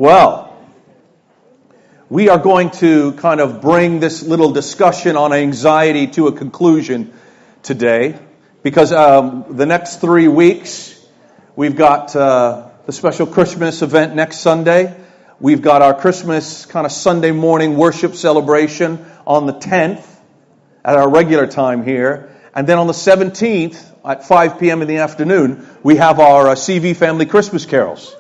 Well, we are going to kind of bring this little discussion on anxiety to a conclusion today, because the next 3 weeks, we've got the special Christmas event next Sunday. We've got our Christmas kind of Sunday morning worship celebration on the 10th at our regular time here. And then on the 17th at 5 p.m. in the afternoon, we have our CV Family Christmas Carols.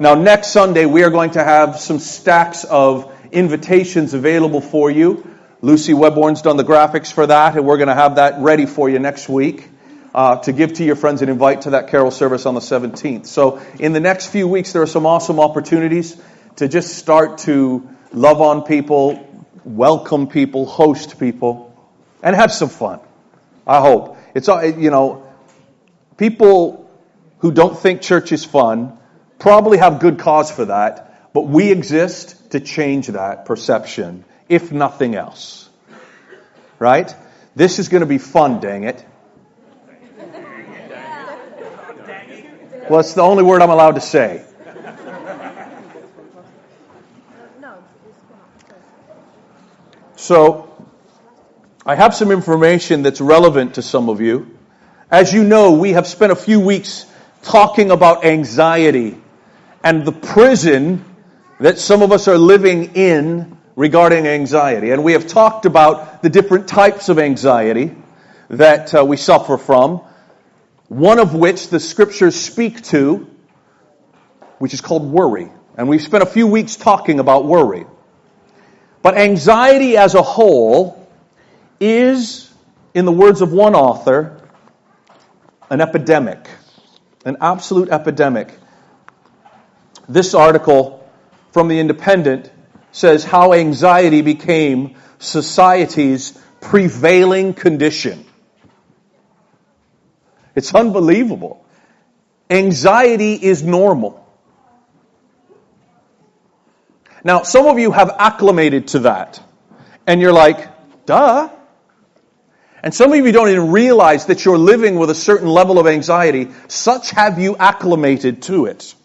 Now, next Sunday, we are going to have some stacks of invitations available for you. Lucy Webborn's done the graphics for that, and we're going to have that ready for you next week to give to your friends and invite to that carol service on the 17th. So in the next few weeks, there are some awesome opportunities to just start to love on people, welcome people, host people, and have some fun. I hope. It's, people who don't think church is fun probably have good cause for that, but we exist to change that perception, if nothing else. Right? This is going to be fun, dang it. Well, it's the only word I'm allowed to say. So, I have some information that's relevant to some of you. As you know, we have spent a few weeks talking about anxiety and the prison that some of us are living in regarding anxiety. And we have talked about the different types of anxiety that we suffer from, one of which the scriptures speak to, which is called worry. And we've spent a few weeks talking about worry. But anxiety as a whole is, in the words of one author, an epidemic, an absolute epidemic. This article from The Independent says how anxiety became society's prevailing condition. It's unbelievable. Anxiety is normal. Now, some of you have acclimated to that, and you're like, duh. And some of you don't even realize that you're living with a certain level of anxiety. Such have you acclimated to it.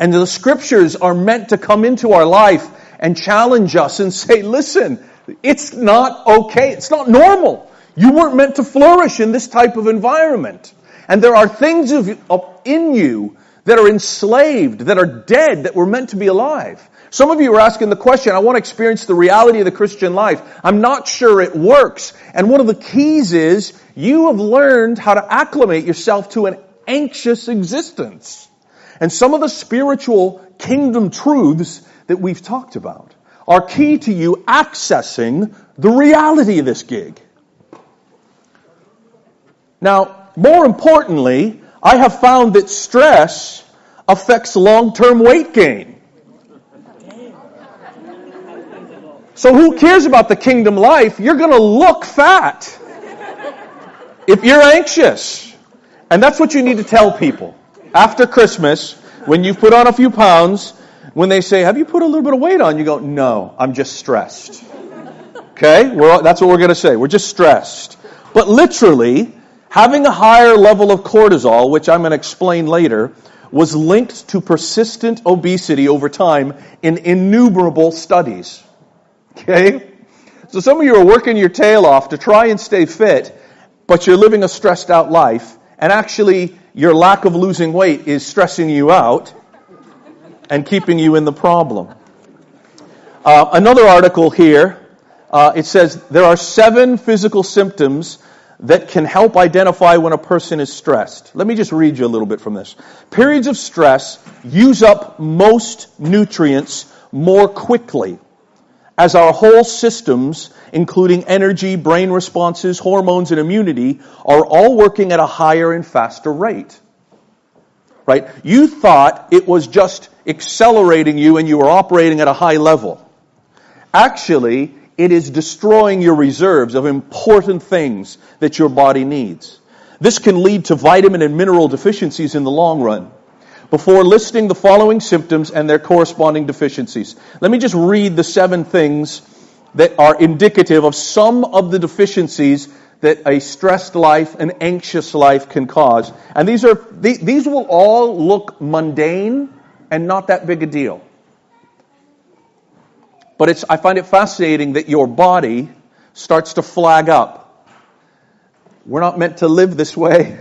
And the scriptures are meant to come into our life and challenge us and say, listen, it's not okay. It's not normal. You weren't meant to flourish in this type of environment. And there are things in you that are enslaved, that are dead, that were meant to be alive. Some of you are asking the question, I want to experience the reality of the Christian life. I'm not sure it works. And one of the keys is you have learned how to acclimate yourself to an anxious existence. And some of the spiritual kingdom truths that we've talked about are key to you accessing the reality of this gig. Now, more importantly, I have found that stress affects long-term weight gain. So who cares about the kingdom life? You're going to look fat if you're anxious. And that's what you need to tell people. After Christmas, when you've put on a few pounds, when they say, have you put a little bit of weight on? You go, no, I'm just stressed. Okay? That's what we're going to say. We're just stressed. But literally, having a higher level of cortisol, which I'm going to explain later, was linked to persistent obesity over time in innumerable studies. Okay? So some of you are working your tail off to try and stay fit, but you're living a stressed out life, and actually your lack of losing weight is stressing you out and keeping you in the problem. Another article here, it says there are 7 physical symptoms that can help identify when a person is stressed. Let me just read you a little bit from this. Periods of stress use up most nutrients more quickly, as our whole systems, including energy, brain responses, hormones, and immunity, are all working at a higher and faster rate. Right? You thought it was just accelerating you and you were operating at a high level. Actually, it is destroying your reserves of important things that your body needs. This can lead to vitamin and mineral deficiencies in the long run. Before listing the following symptoms and their corresponding deficiencies, let me just read the 7 things that are indicative of some of the deficiencies that a stressed life, an anxious life can cause. And these will all look mundane and not that big a deal. But I find it fascinating that your body starts to flag up. We're not meant to live this way.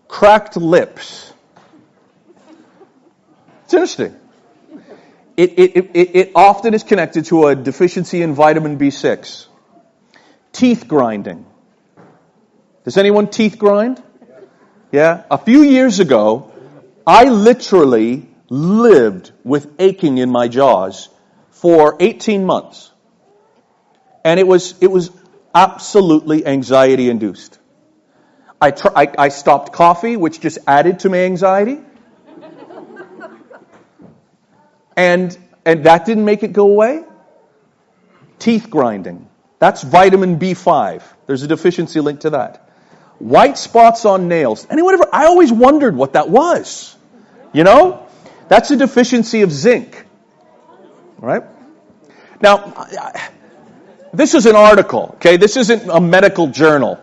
Cracked lips. It's interesting. It often is connected to a deficiency in vitamin B6. Teeth grinding. Does anyone teeth grind? Yeah? A few years ago, I literally lived with aching in my jaws for 18 months. And it was absolutely anxiety induced. I stopped coffee, which just added to my anxiety. And that didn't make it go away. Teeth grinding. That's vitamin B5. There's a deficiency linked to that. White spots on nails. I always wondered what that was. You know? That's a deficiency of zinc. Right? Now, this is an article, okay? This isn't a medical journal.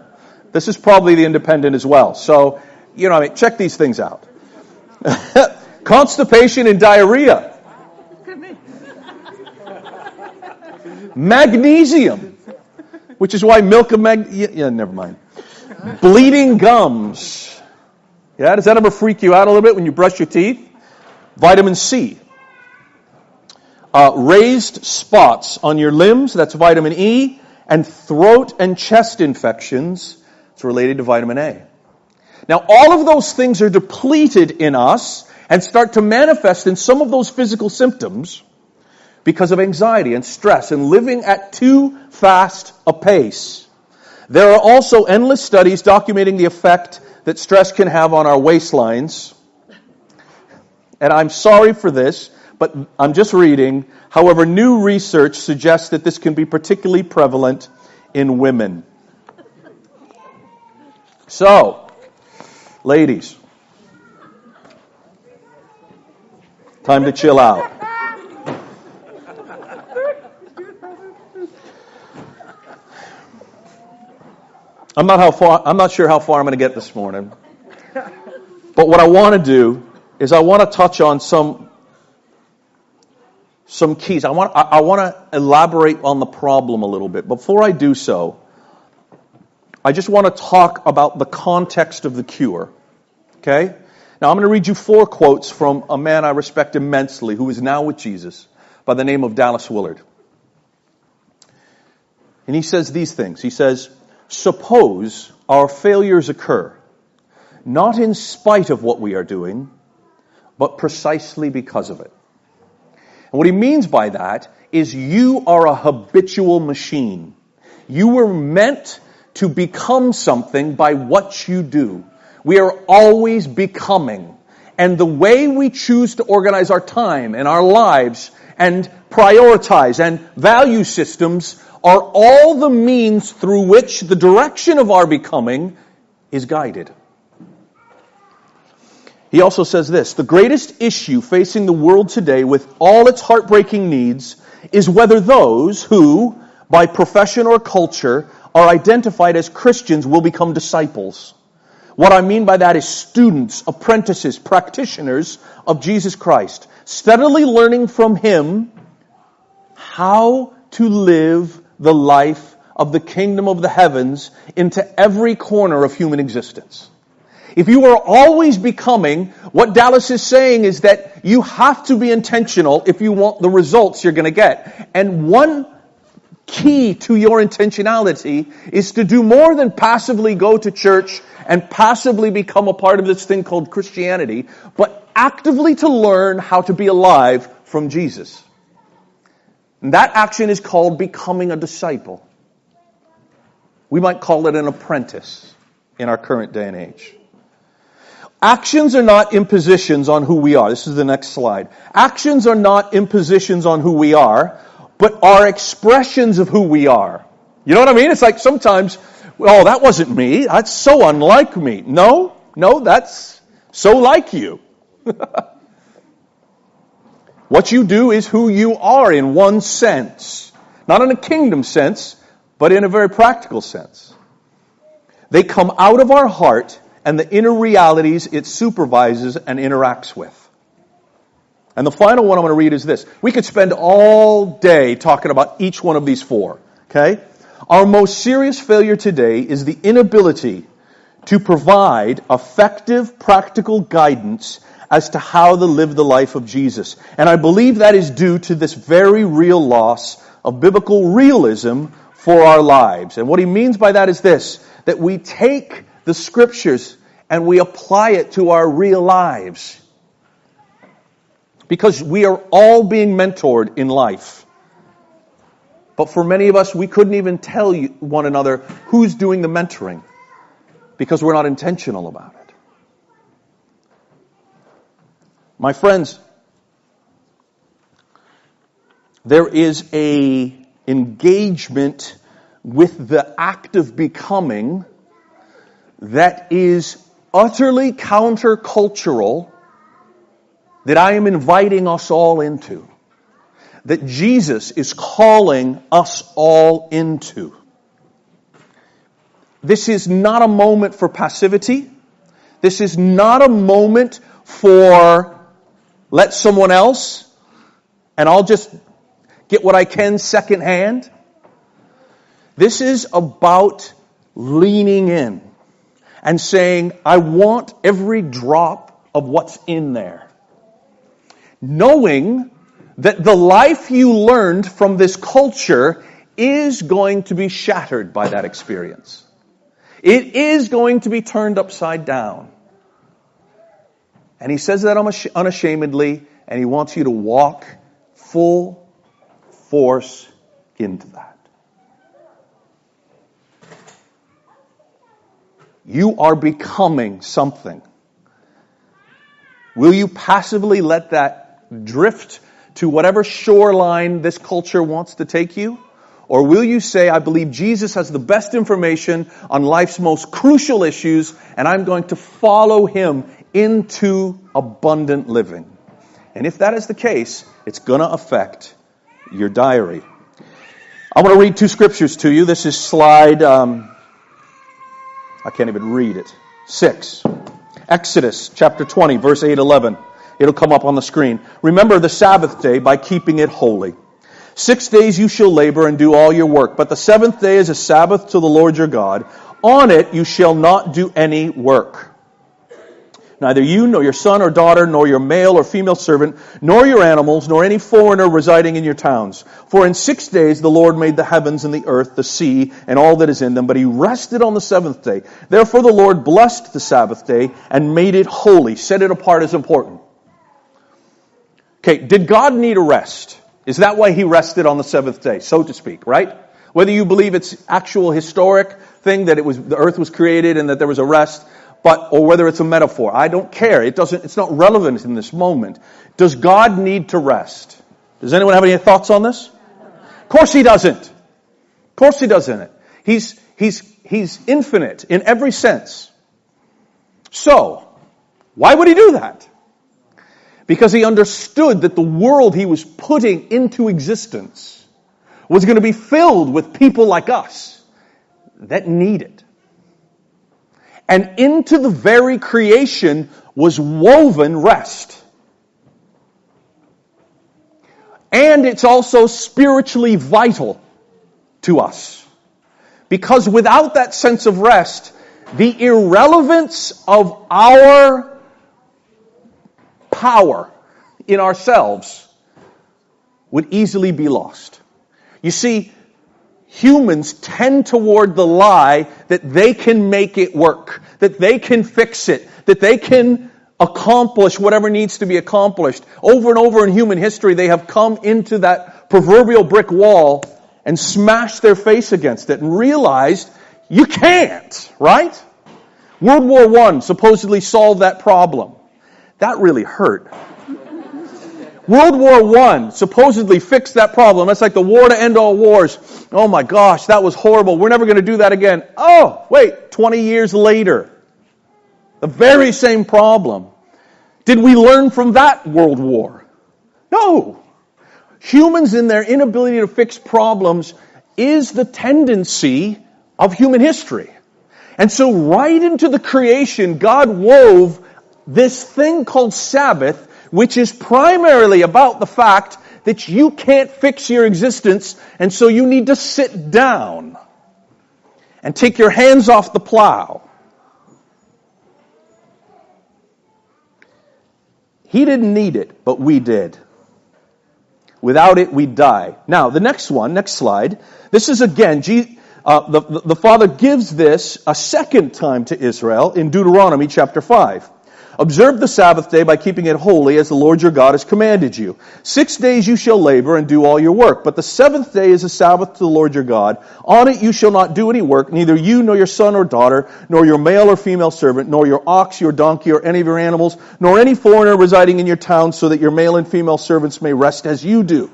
This is probably the Independent as well. So, check these things out. Constipation and diarrhea. Magnesium, which is why milk of never mind. Bleeding gums. Yeah, does that ever freak you out a little bit when you brush your teeth? Vitamin C. Raised spots on your limbs, that's vitamin E. And throat and chest infections, it's related to vitamin A. Now, all of those things are depleted in us and start to manifest in some of those physical symptoms because of anxiety and stress and living at too fast a pace. There are also endless studies documenting the effect that stress can have on our waistlines. And I'm sorry for this, but I'm just reading. However, new research suggests that this can be particularly prevalent in women. So, ladies, time to chill out. I'm not sure how far I'm going to get this morning. But what I want to do is I want to touch on some keys. I want to elaborate on the problem a little bit. Before I do so, I just want to talk about the context of the cure. Okay? Now I'm going to read you 4 quotes from a man I respect immensely who is now with Jesus by the name of Dallas Willard. And he says these things. He says, "Suppose our failures occur, not in spite of what we are doing, but precisely because of it." And what he means by that is you are a habitual machine. You were meant to become something by what you do. We are always becoming. And the way we choose to organize our time and our lives and prioritize and value systems are all the means through which the direction of our becoming is guided. He also says this, "The greatest issue facing the world today with all its heartbreaking needs is whether those who, by profession or culture, are identified as Christians will become disciples. What I mean by that is students, apprentices, practitioners of Jesus Christ, steadily learning from Him how to live the life of the kingdom of the heavens into every corner of human existence." If you are always becoming, what Dallas is saying is that you have to be intentional if you want the results you're going to get. And one key to your intentionality is to do more than passively go to church and passively become a part of this thing called Christianity, but actively to learn how to be alive from Jesus. And that action is called becoming a disciple. We might call it an apprentice in our current day and age. Actions are not impositions on who we are. This is the next slide. Actions are not impositions on who we are, but are expressions of who we are. You know what I mean? It's like sometimes, oh, that wasn't me. That's so unlike me. No, that's so like you. What you do is who you are in one sense. Not in a kingdom sense, but in a very practical sense. They come out of our heart and the inner realities it supervises and interacts with. And the final one I'm going to read is this. We could spend all day talking about each one of these four. Okay? Our most serious failure today is the inability to provide effective, practical guidance as to how to live the life of Jesus. And I believe that is due to this very real loss of biblical realism for our lives. And what he means by that is this, that we take the Scriptures and we apply it to our real lives. Because we are all being mentored in life. But for many of us, we couldn't even tell one another who's doing the mentoring. Because we're not intentional about it. My friends, there is an engagement with the act of becoming that is utterly countercultural that I am inviting us all into. That Jesus is calling us all into. This is not a moment for passivity. This is not a moment for let someone else and I'll just get what I can secondhand. This is about leaning in and saying, I want every drop of what's in there. Knowing that the life you learned from this culture is going to be shattered by that experience. It is going to be turned upside down. And he says that unashamedly, and he wants you to walk full force into that. You are becoming something. Will you passively let that drift to whatever shoreline this culture wants to take you? Or will you say, I believe Jesus has the best information on life's most crucial issues, and I'm going to follow him into abundant living? And if that is the case, it's going to affect your diary. I want to read two scriptures to you. This is slide, I can't even read it, 6. Exodus chapter 20, verse 8-11. It'll come up on the screen. Remember the Sabbath day by keeping it holy. 6 days you shall labor and do all your work, but the seventh day is a Sabbath to the Lord your God. On it you shall not do any work. Neither you, nor your son or daughter, nor your male or female servant, nor your animals, nor any foreigner residing in your towns. For in 6 days the Lord made the heavens and the earth, the sea, and all that is in them, but he rested on the seventh day. Therefore the Lord blessed the Sabbath day and made it holy, set it apart as important. Okay, did God need a rest? Is that why he rested on the seventh day, so to speak, right? Whether you believe it's actual historic thing that the earth was created and that there was a rest, or whether it's a metaphor, I don't care. It's not relevant in this moment. Does God need to rest? Does anyone have any thoughts on this? Of course he doesn't. Of course he doesn't. He's infinite in every sense. So, why would he do that? Because he understood that the world he was putting into existence was going to be filled with people like us that need it. And into the very creation was woven rest. And it's also spiritually vital to us. Because without that sense of rest, the irrelevance of our power in ourselves would easily be lost. You see, humans tend toward the lie that they can make it work, that they can fix it, that they can accomplish whatever needs to be accomplished. Over and over in human history, they have come into that proverbial brick wall and smashed their face against it and realized you can't, right? World War I supposedly solved that problem. That really hurt. World War I supposedly fixed that problem. That's like the war to end all wars. Oh my gosh, that was horrible. We're never going to do that again. Oh, wait, 20 years later. The very same problem. Did we learn from that world war? No. Humans in their inability to fix problems is the tendency of human history. And so right into the creation, God wove this thing called Sabbath, which is primarily about the fact that you can't fix your existence, and so you need to sit down and take your hands off the plow. He didn't need it, but we did. Without it, we'd die. Now, the next slide. This is again, the Father gives this a second time to Israel in Deuteronomy chapter 5. Observe the Sabbath day by keeping it holy as the Lord your God has commanded you. 6 days you shall labor and do all your work, but the seventh day is a Sabbath to the Lord your God. On it you shall not do any work, neither you nor your son or daughter, nor your male or female servant, nor your ox, your donkey, or any of your animals, nor any foreigner residing in your town, so that your male and female servants may rest as you do.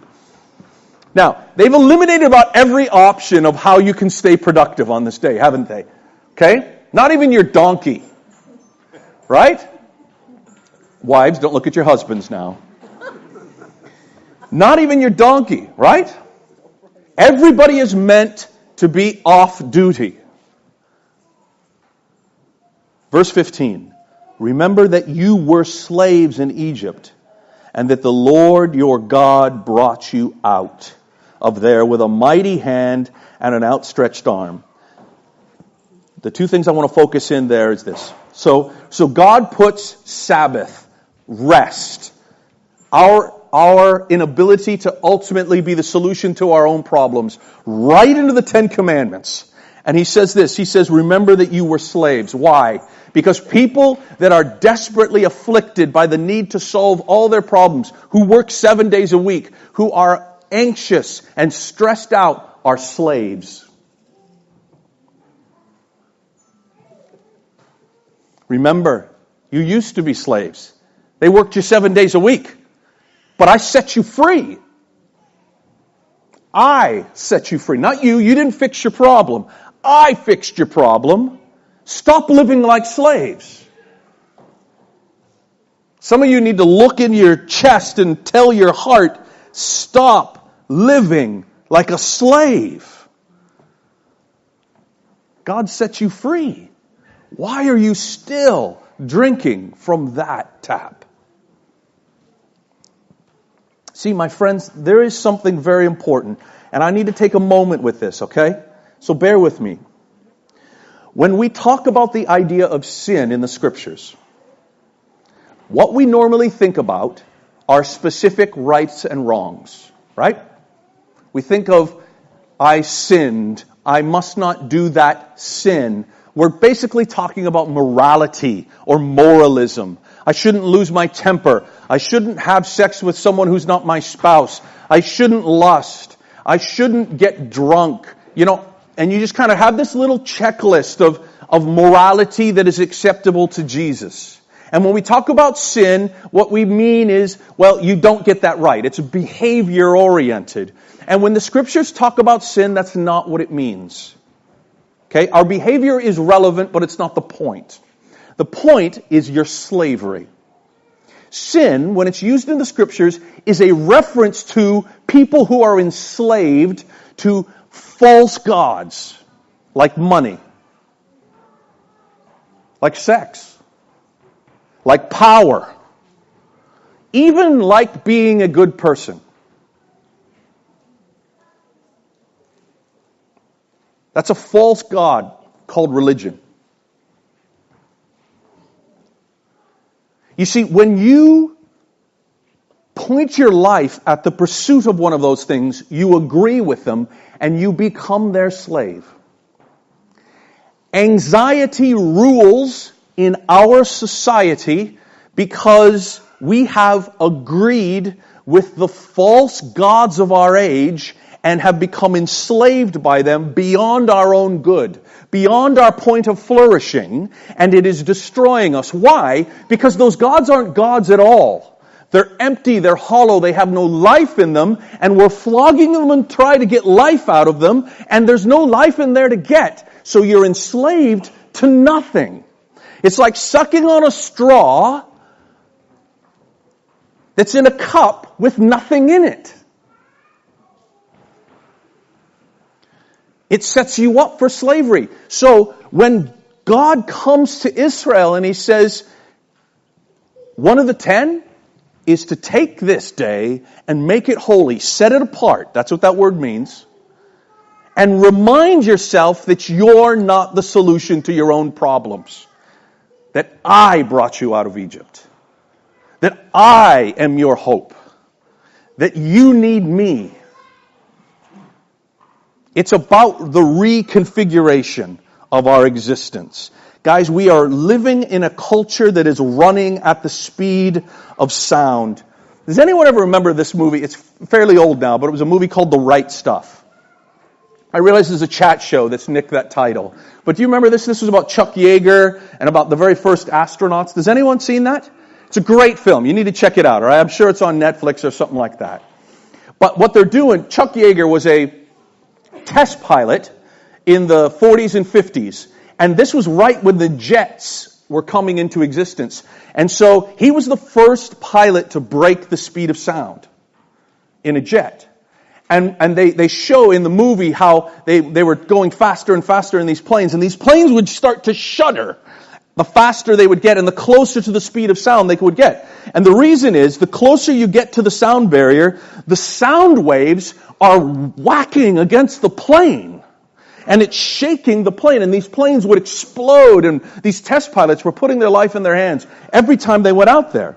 Now, they've eliminated about every option of how you can stay productive on this day, haven't they? Okay? Not even your donkey. Right? Wives, don't look at your husbands now. Not even your donkey, right? Everybody is meant to be off duty. Verse 15. Remember that you were slaves in Egypt, and that the Lord your God brought you out of there with a mighty hand and an outstretched arm. The two things I want to focus in there is this. So God puts Sabbath, rest, our inability to ultimately be the solution to our own problems, right into the Ten Commandments. And he says this, he says, remember that you were slaves. Why? Because people that are desperately afflicted by the need to solve all their problems, who work 7 days a week, who are anxious and stressed out, are slaves. Remember, you used to be slaves. They worked you 7 days a week. But I set you free. I set you free. Not you. You didn't fix your problem. I fixed your problem. Stop living like slaves. Some of you need to look in your chest and tell your heart, stop living like a slave. God set you free. Why are you still drinking from that tap? See, my friends, there is something very important, and I need to take a moment with this, okay? So bear with me. When we talk about the idea of sin in the Scriptures, what we normally think about are specific rights and wrongs, right? We think of, I sinned, I must not do that sin. We're basically talking about morality or moralism. I shouldn't lose my temper. I shouldn't have sex with someone who's not my spouse. I shouldn't lust. I shouldn't get drunk. And you just kind of have this little checklist of morality that is acceptable to Jesus. And when we talk about sin, what we mean is, well, you don't get that right. It's behavior oriented. And when the Scriptures talk about sin, that's not what it means. Okay? Our behavior is relevant, but it's not the point. The point is your slavery. Sin, when it's used in the Scriptures, is a reference to people who are enslaved to false gods, like money, like sex, like power, even like being a good person. That's a false god called religion. You see, when you point your life at the pursuit of one of those things, you agree with them and you become their slave. Anxiety rules in our society because we have agreed with the false gods of our age and have become enslaved by them beyond our own good, beyond our point of flourishing, and it is destroying us. Why? Because those gods aren't gods at all. They're empty, they're hollow, they have no life in them, and we're flogging them and try to get life out of them, and there's no life in there to get. So you're enslaved to nothing. It's like sucking on a straw that's in a cup with nothing in it. It sets you up for slavery. So when God comes to Israel and he says, one of the 10 is to take this day and make it holy, set it apart. That's what that word means. And remind yourself that you're not the solution to your own problems. That I brought you out of Egypt. That I am your hope. That you need me. It's about the reconfiguration of our existence. Guys, we are living in a culture that is running at the speed of sound. Does anyone ever remember this movie? It's fairly old now, but it was a movie called The Right Stuff. I realize there's a chat show that's nicked that title. But do you remember this? This was about Chuck Yeager and about the very first astronauts. Has anyone seen that? It's a great film. You need to check it out, all right? I'm sure it's on Netflix or something like that. But what they're doing, Chuck Yeager was a test pilot in the 40s and 50s. And this was right when the jets were coming into existence. And so he was the first pilot to break the speed of sound in a jet. And they show in the movie how they were going faster and faster in these planes. And these planes would start to shudder the faster they would get and the closer to the speed of sound they would get. And the reason is, the closer you get to the sound barrier, the sound waves are whacking against the plane. And it's shaking the plane, and these planes would explode, and these test pilots were putting their life in their hands every time they went out there.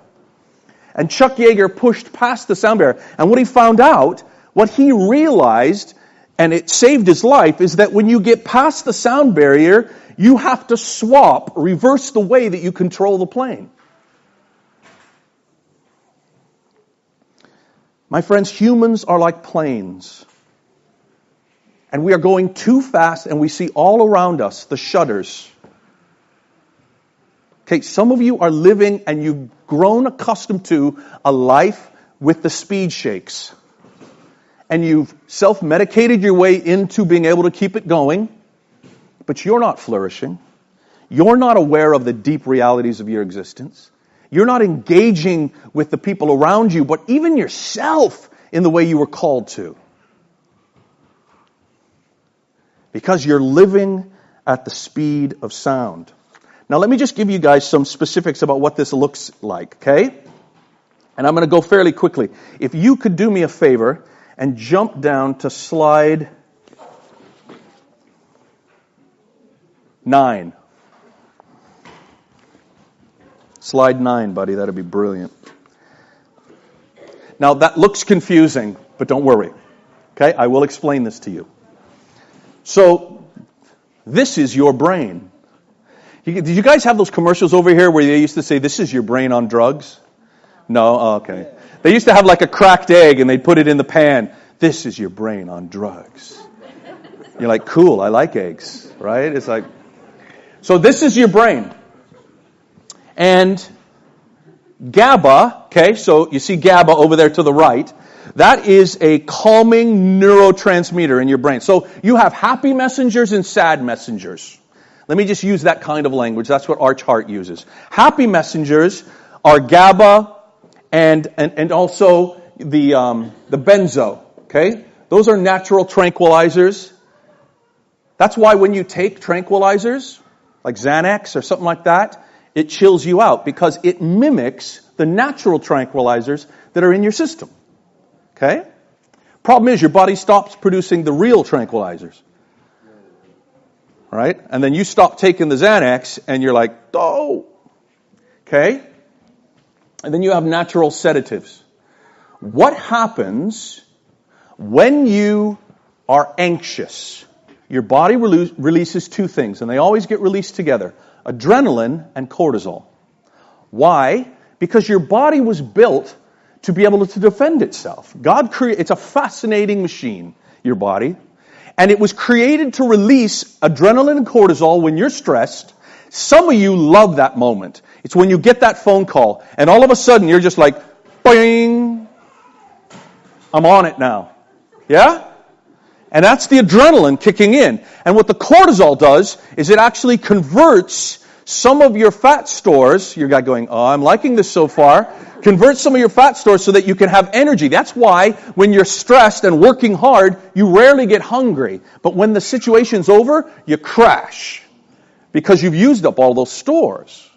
And Chuck Yeager pushed past the sound barrier, and what he found out, what he realized, and it saved his life, is that when you get past the sound barrier, you have to reverse the way that you control the plane. My friends, humans are like planes. And we are going too fast, and we see all around us the shudders. Okay, some of you are living, and you've grown accustomed to a life with the speed shakes. And you've self-medicated your way into being able to keep it going, but you're not flourishing. You're not aware of the deep realities of your existence. You're not engaging with the people around you, but even yourself in the way you were called to. Because you're living at the speed of sound. Now let me just give you guys some specifics about what this looks like, okay? And I'm going to go fairly quickly. If you could do me a favor and jump down to slide 9. Slide 9, buddy. That'd be brilliant. Now that looks confusing, but don't worry. Okay? I will explain this to you. So, this is your brain. Did you guys have those commercials over here where they used to say, "This is your brain on drugs"? No? Oh, okay. They used to have like a cracked egg and they'd put it in the pan. "This is your brain on drugs." You're like, cool, I like eggs, right? It's like, so this is your brain. And GABA, okay, so you see GABA over there to the right. That is a calming neurotransmitter in your brain. So you have happy messengers and sad messengers. Let me just use that kind of language. That's what Arch Hart uses. Happy messengers are GABA and also the benzo. Okay, those are natural tranquilizers. That's why when you take tranquilizers like Xanax or something like that, it chills you out because it mimics the natural tranquilizers that are in your system. Okay? Problem is, your body stops producing the real tranquilizers. Right? And then you stop taking the Xanax, and you're like, oh. Okay? And then you have natural sedatives. What happens when you are anxious? Your body releases two things, and they always get released together. Adrenaline and cortisol. Why? Because your body was built to be able to defend itself. It's a fascinating machine, your body. And it was created to release adrenaline and cortisol when you're stressed. Some of you love that moment. It's when you get that phone call, and all of a sudden you're just like, boing, I'm on it now. Yeah? And that's the adrenaline kicking in. And what the cortisol does is it actually converts some of your fat stores, your guy going, oh, I'm liking this so far, convert some of your fat stores so that you can have energy. That's why when you're stressed and working hard, you rarely get hungry. But when the situation's over, you crash because you've used up all those stores.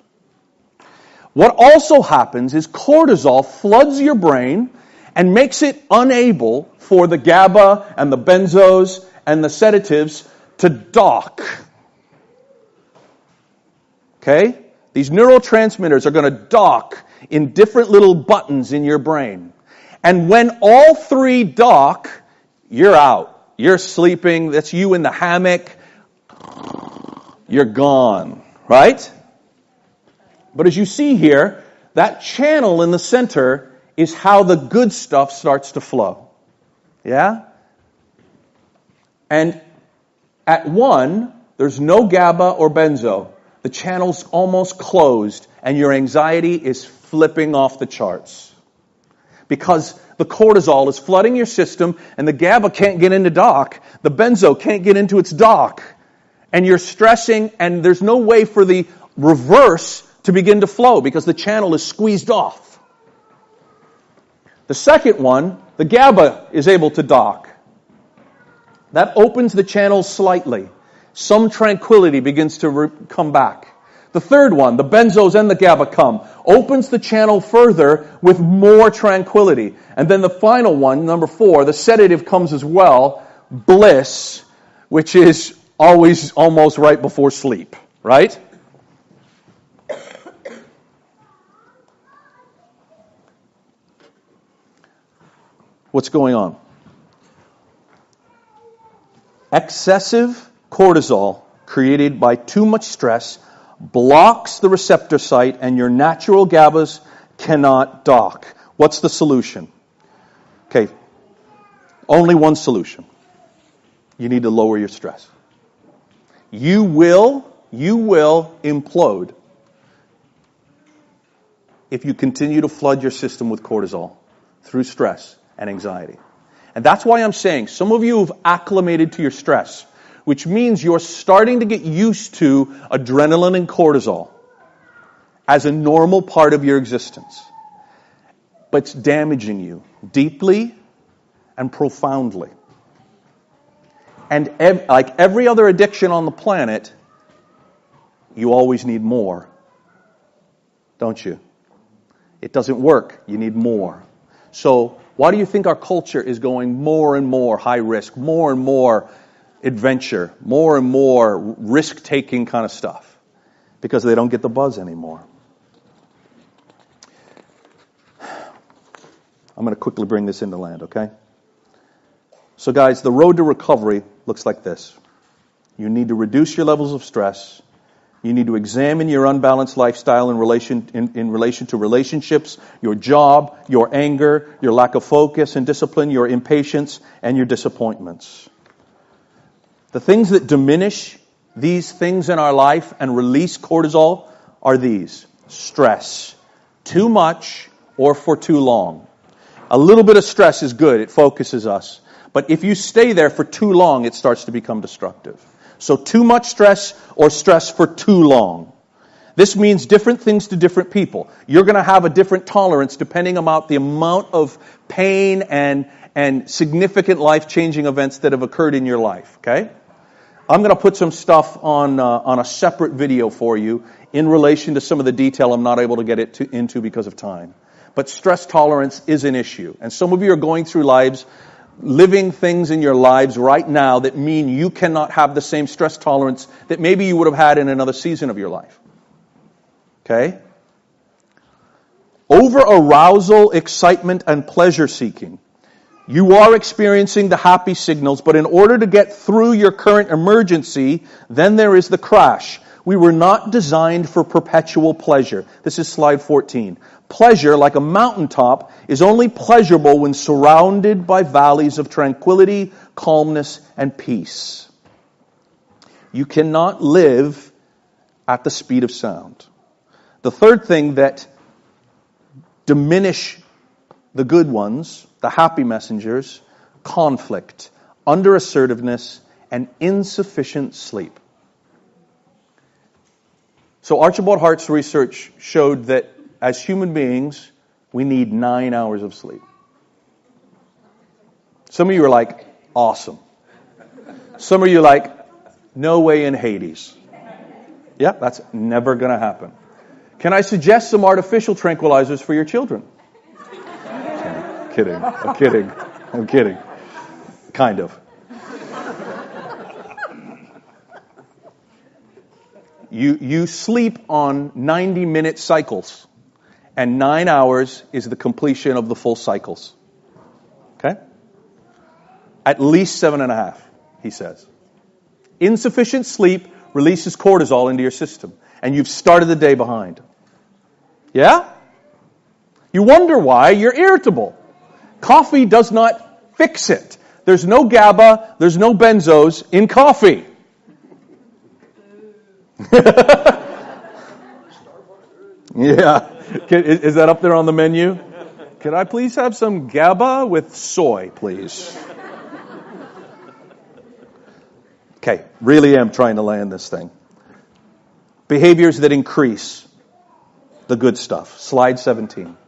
What also happens is cortisol floods your brain and makes it unable for the GABA and the benzos and the sedatives to dock. Okay? These neurotransmitters are going to dock in different little buttons in your brain. And when all three dock, you're out. You're sleeping. That's you in the hammock. You're gone. Right? But as you see here, that channel in the center is how the good stuff starts to flow. Yeah? And at 1, there's no GABA or benzo. The channel's almost closed, and your anxiety is flipping off the charts. Because the cortisol is flooding your system, and the GABA can't get into dock. The benzo can't get into its dock. And you're stressing, and there's no way for the reverse to begin to flow because the channel is squeezed off. The second one, the GABA is able to dock. That opens the channel slightly. Some tranquility begins to come back. The third one, the benzos and the GABA come, opens the channel further with more tranquility. And then the final one, number 4, the sedative comes as well, bliss, which is always almost right before sleep, right? What's going on? Excessive cortisol created by too much stress blocks the receptor site and your natural GABAs cannot dock. What's the solution? Okay, only one solution. You need to lower your stress. You will implode if you continue to flood your system with cortisol through stress and anxiety. And that's why I'm saying some of you have acclimated to your stress, which means you're starting to get used to adrenaline and cortisol as a normal part of your existence. But it's damaging you deeply and profoundly. And like every other addiction on the planet, you always need more, don't you? It doesn't work. You need more. So why do you think our culture is going more and more high risk, more and more adventure, more and more risk-taking kind of stuff? Because they don't get the buzz anymore. I'm going to quickly bring this into land, okay? So guys, the road to recovery looks like this. You need to reduce your levels of stress. You need to examine your unbalanced lifestyle in relation to relationships, your job, your anger, your lack of focus and discipline, your impatience, and your disappointments. The things that diminish these things in our life and release cortisol are these: stress, too much or for too long. A little bit of stress is good. It focuses us. But if you stay there for too long, it starts to become destructive. So too much stress or stress for too long. This means different things to different people. You're going to have a different tolerance depending on the amount of pain and significant life-changing events that have occurred in your life. Okay? I'm going to put some stuff on a separate video for you in relation to some of the detail I'm not able to get into because of time. But stress tolerance is an issue. And some of you are going through living things in your lives right now that mean you cannot have the same stress tolerance that maybe you would have had in another season of your life. Okay? Over-arousal, excitement, and pleasure-seeking. You are experiencing the happy signals, but in order to get through your current emergency, then there is the crash. We were not designed for perpetual pleasure. This is slide 14. Pleasure, like a mountaintop, is only pleasurable when surrounded by valleys of tranquility, calmness, and peace. You cannot live at the speed of sound. The third thing that diminish the good ones, the happy messengers, conflict, under-assertiveness, and insufficient sleep. So Archibald Hart's research showed that as human beings, we need 9 hours of sleep. Some of you are like, awesome. Some of you are like, no way in Hades. Yeah, that's never going to happen. Can I suggest some artificial tranquilizers for your children? I'm kidding. Kind of. You sleep on 90-minute cycles, and 9 hours is the completion of the full cycles. Okay? At least 7.5, he says. Insufficient sleep releases cortisol into your system, and you've started the day behind. Yeah? You wonder why you're irritable. Coffee does not fix it. There's no GABA, there's no benzos in coffee. Yeah. Is that up there on the menu? Can I please have some GABA with soy, please? Okay, really am trying to land this thing. Behaviors that increase the good stuff. Slide 17.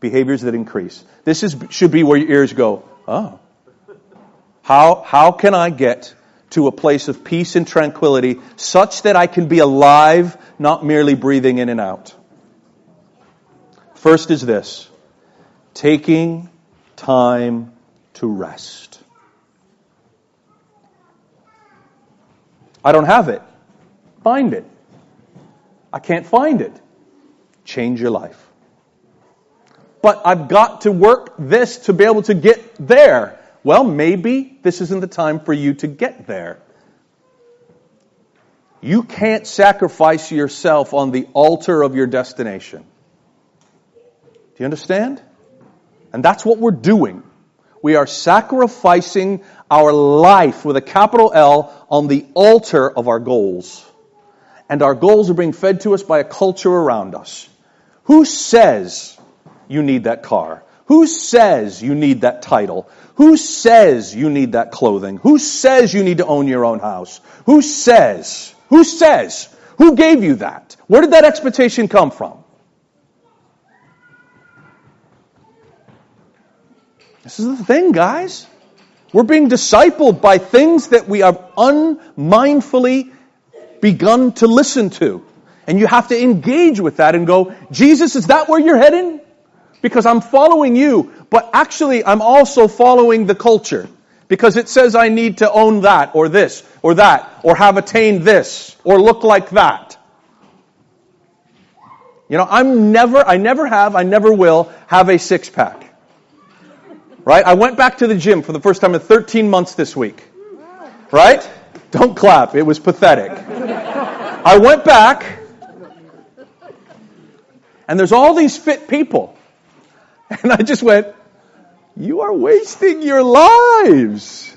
Behaviors that increase. This should be where your ears go, oh. How can I get to a place of peace and tranquility such that I can be alive, not merely breathing in and out? First is this: taking time to rest. I don't have it. Find it. I can't find it. Change your life. But I've got to work this to be able to get there. Well, maybe this isn't the time for you to get there. You can't sacrifice yourself on the altar of your destination. Do you understand? And that's what we're doing. We are sacrificing our life with a capital L on the altar of our goals. And our goals are being fed to us by a culture around us. Who says you need that car? Who says you need that title? Who says you need that clothing? Who says you need to own your own house? Who says? Who says? Who gave you that? Where did that expectation come from? This is the thing, guys. We're being discipled by things that we have unmindfully begun to listen to. And you have to engage with that and go, Jesus, is that where you're heading? Because I'm following you, but actually I'm also following the culture. Because it says I need to own that, or this, or that, or have attained this, or look like that. You know, I never will have a six-pack. Right? I went back to the gym for the first time in 13 months this week. Right? Don't clap. It was pathetic. I went back, and there's all these fit people. And I just went, you are wasting your lives.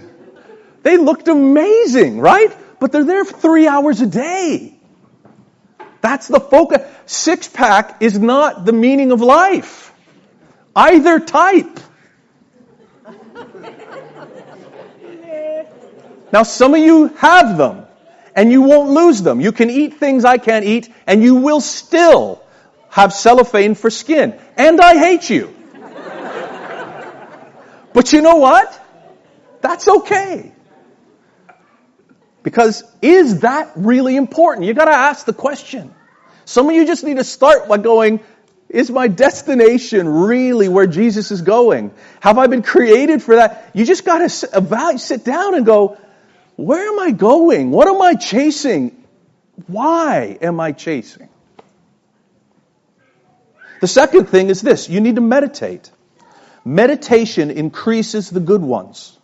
They looked amazing, right? But they're there for 3 hours a day. That's the focus. Six-pack is not the meaning of life. Either type. Now, some of you have them, and you won't lose them. You can eat things I can't eat, and you will still have cellophane for skin. And I hate you. But you know what? That's okay. Because is that really important? You got to ask the question. Some of you just need to start by going, is my destination really where Jesus is going? Have I been created for that? You just got to sit down and go, where am I going? What am I chasing? Why am I chasing? The second thing is this. You need to meditate. Meditation increases the good ones.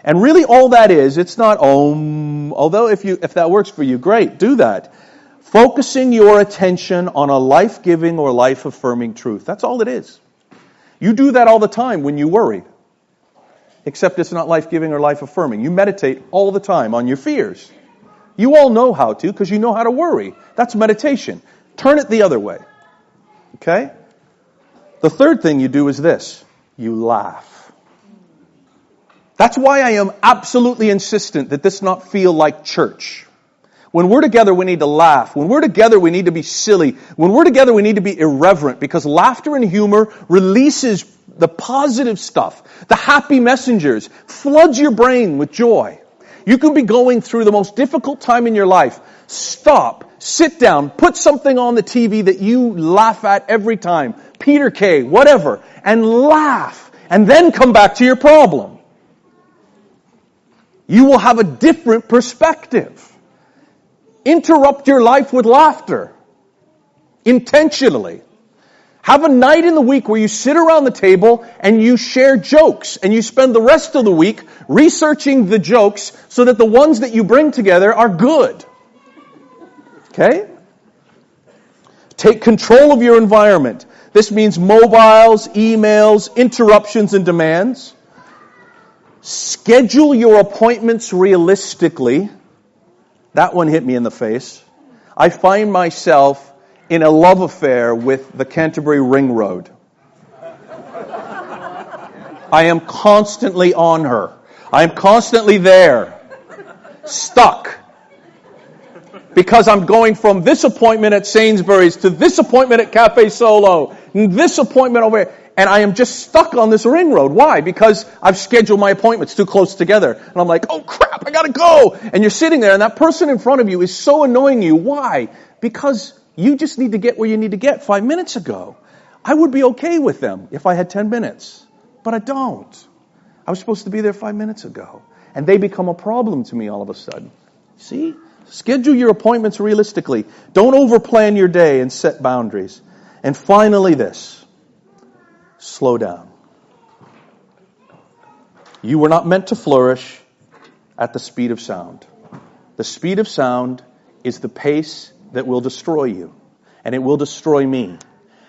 And really all that is, it's not although if that works for you, great, do that. Focusing your attention on a life-giving or life-affirming truth. That's all it is. You do that all the time when you worry. Except it's not life-giving or life-affirming. You meditate all the time on your fears. You all know how to because you know how to worry. That's meditation. Turn it the other way. Okay? The third thing you do is this. You laugh. That's why I am absolutely insistent that this not feel like church. When we're together, we need to laugh. When we're together, we need to be silly. When we're together, we need to be irreverent because laughter and humor releases the positive stuff, the happy messengers, floods your brain with joy. You could be going through the most difficult time in your life. Stop. Sit down. Put something on the TV that you laugh at every time. Peter Kay, whatever. And laugh. And then come back to your problem. You will have a different perspective. Interrupt your life with laughter. Intentionally. Have a night in the week where you sit around the table and you share jokes, and you spend the rest of the week researching the jokes so that the ones that you bring together are good. Okay? Take control of your environment. This means mobiles, emails, interruptions, and demands. Schedule your appointments realistically. That one hit me in the face. I find myself in a love affair with the Canterbury Ring Road. I am constantly on her. I am constantly there. Stuck. Because I'm going from this appointment at Sainsbury's to this appointment at Cafe Solo, and this appointment over here. And I am just stuck on this ring road. Why? Because I've scheduled my appointments too close together. And I'm like, oh crap, I gotta go. And you're sitting there and that person in front of you is so annoying you. Why? Because you just need to get where you need to get 5 minutes ago. I would be okay with them if I had 10 minutes. But I don't. I was supposed to be there 5 minutes ago. And they become a problem to me all of a sudden. See? Schedule your appointments realistically. Don't overplan your day and set boundaries. And finally this. Slow down. You were not meant to flourish at the speed of sound. The speed of sound is the pace that will destroy you. And it will destroy me.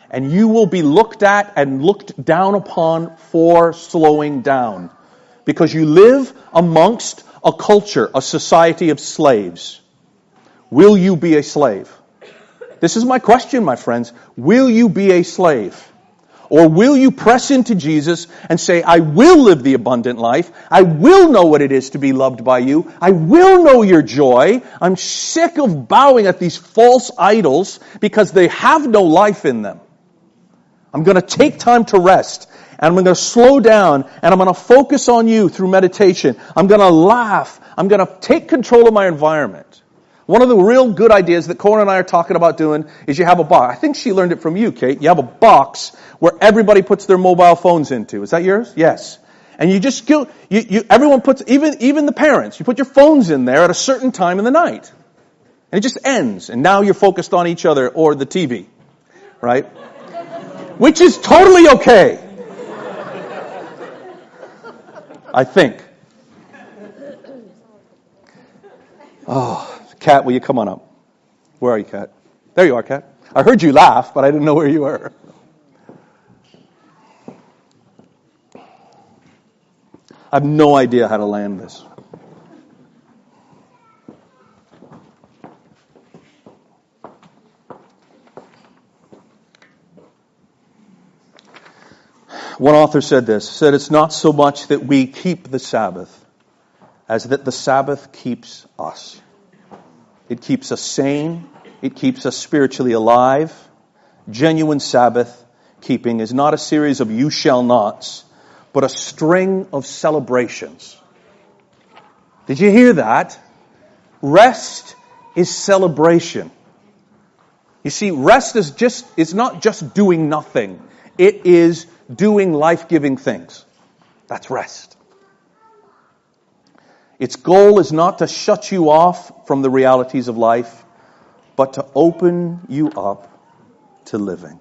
And you will be looked at and looked down upon for slowing down. Because you live amongst a culture, a society of slaves. Will you be a slave? This is my question, my friends. Will you be a slave? Or will you press into Jesus and say, I will live the abundant life. I will know what it is to be loved by you. I will know your joy. I'm sick of bowing at these false idols because they have no life in them. I'm going to take time to rest. And I'm going to slow down. And I'm going to focus on you through meditation. I'm going to laugh. I'm going to take control of my environment. One of the real good ideas that Cora and I are talking about doing is you have a box. I think she learned it from you, Kate. You have a box where everybody puts their mobile phones into. Is that yours? Yes. And you just everyone puts, even the parents, you put your phones in there at a certain time in the night. And it just ends. And now you're focused on each other or the TV. Right? Which is totally okay. I think. Oh. Kat, will you come on up? Where are you, Kat? There you are, Kat. I heard you laugh, but I didn't know where you were. I have no idea how to land this. One author said this, said it's not so much that we keep the Sabbath as that the Sabbath keeps us. It keeps us sane. It keeps us spiritually alive. Genuine Sabbath keeping is not a series of you shall nots, but a string of celebrations. Did you hear that? Rest is celebration. You see, rest is not just doing nothing. It is doing life-giving things. That's rest. Its goal is not to shut you off from the realities of life, but to open you up to living.